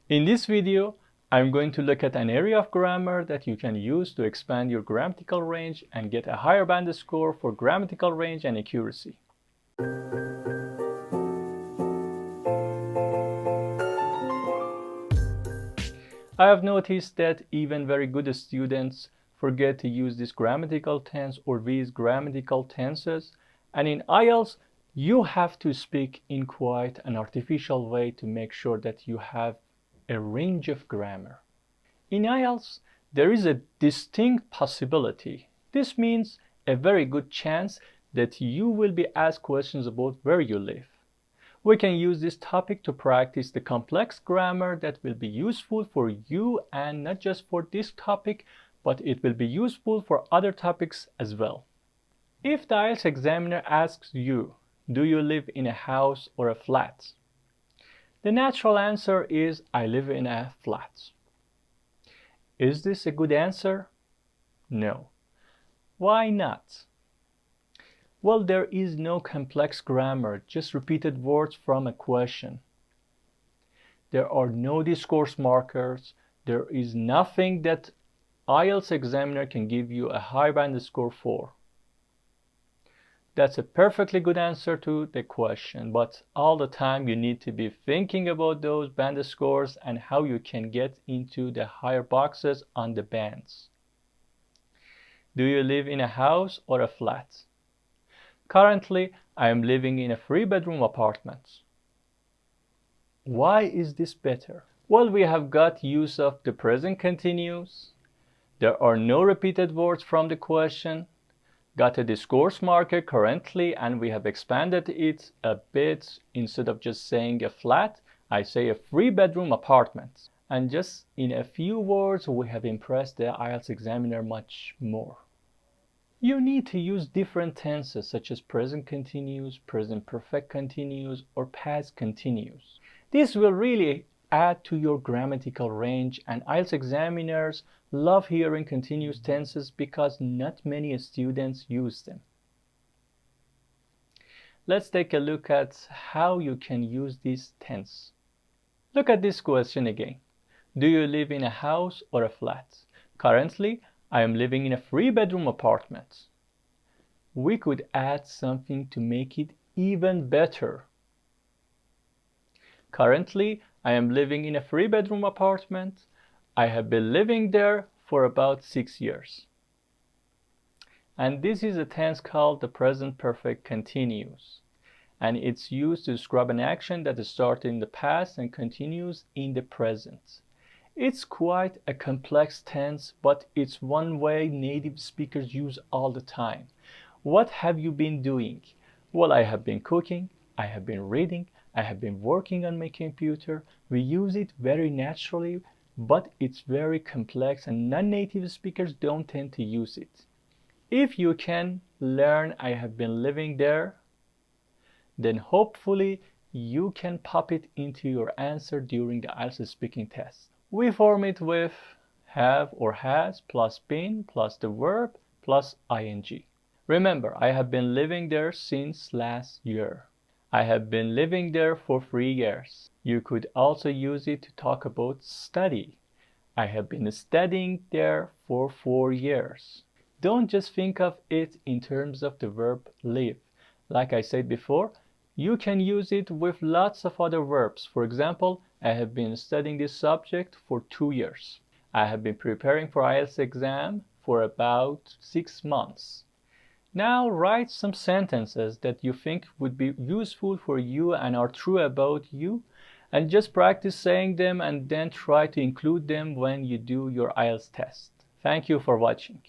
In this video, I'm going to look at an area of grammar that you can use to expand your grammatical range and get a higher band score for grammatical range and accuracy. I have noticed that even very good students forget to use this grammatical tense or these grammatical tenses, and in IELTS you have to speak in quite an artificial way to make sure that you have a range of grammar. In IELTS there is a distinct possibility. This means a very good chance that you will be asked questions about where you live. We can use this topic to practice the complex grammar that will be useful for you, and not just for this topic, but it will be useful for other topics as well. If the IELTS examiner asks you, do you live in a house or a flat? The natural answer is, I live in a flat. Is this a good answer? No. Why not? Well, there is no complex grammar, just repeated words from a question. There are no discourse markers. There is nothing that IELTS examiner can give you a high band score for. That's a perfectly good answer to the question, but all the time you need to be thinking about those band scores and how you can get into the higher boxes on the bands. Do you live in a house or a flat? Currently, I am living in a 3-bedroom apartment. Why is this better? Well, we have got use of the present continuous. There are no repeated words from the question. Got a discourse marker currently, and we have expanded it a bit. Instead of just saying a flat, I say a 3-bedroom apartment. And just in a few words, we have impressed the IELTS examiner much more. You need to use different tenses such as present continuous, present perfect continuous, or past continuous. This will really add to your grammatical range, and IELTS examiners love hearing continuous tenses because not many students use them. Let's take a look at how you can use this tense. Look at this question again. Do you live in a house or a flat? Currently, I am living in a 3-bedroom apartment. We could add something to make it even better. Currently, I am living in a 3-bedroom apartment. I have been living there for about 6 years. And this is a tense called the present perfect continuous. And it's used to describe an action that started in the past and continues in the present. It's quite a complex tense, but it's one way native speakers use all the time. What have you been doing? Well, I have been cooking, I have been reading, I have been working on my computer. We use it very naturally, but it's very complex and non-native speakers don't tend to use it. If you can learn I have been living there, then hopefully you can pop it into your answer during the IELTS speaking test. We form it with have or has plus been plus the verb plus ing. Remember, I have been living there since last year. I have been living there for 3 years. You could also use it to talk about study. I have been studying there for 4 years. Don't just think of it in terms of the verb live. Like I said before, you can use it with lots of other verbs. For example, I have been studying this subject for 2 years. I have been preparing for IELTS exam for about 6 months. Now write some sentences that you think would be useful for you and are true about you, and just practice saying them and then try to include them when you do your IELTS test. Thank you for watching.